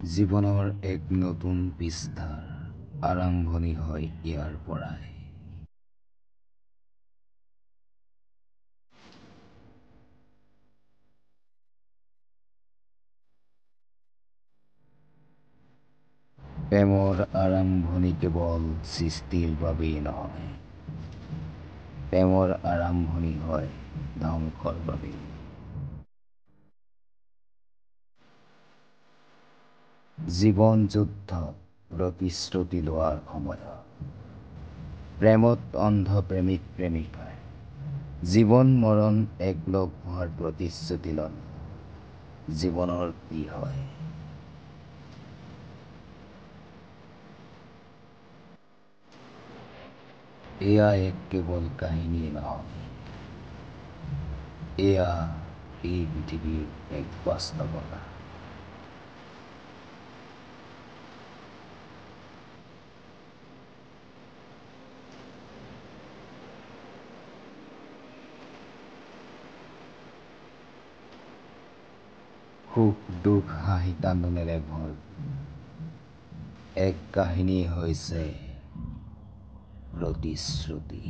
জীৱনৰ এক নতুন পৃষ্ঠাৰ আৰম্ভণি হয় ইয়াৰ পৰাই। প্ৰেমৰ আৰম্ভণি কেৱল সৃষ্টিৰ বাবেই নহয়, প্ৰেমৰ আৰম্ভণি হয় ধ্বংসৰ বাবেই। জীৱন যুদ্ধত প্ৰতিশ্ৰুতি লোৱাৰ সময়ত, প্ৰেমত অন্ধ প্ৰেমিক প্ৰেমিকাই জীৱন মৰণ একলগ হোৱাৰ প্ৰতিশ্ৰুতি লয়। জীৱনৰ কি হয়? এয়া এক কেৱল কাহিনী নহয়, এয়া এই পৃথিৱীৰ এক বাস্তৱতা। সুখ দুখ হাঁহি কান্দোনেৰে ভৰপূৰ এক কাহিনী হৈছে প্ৰতিশ্ৰুতি।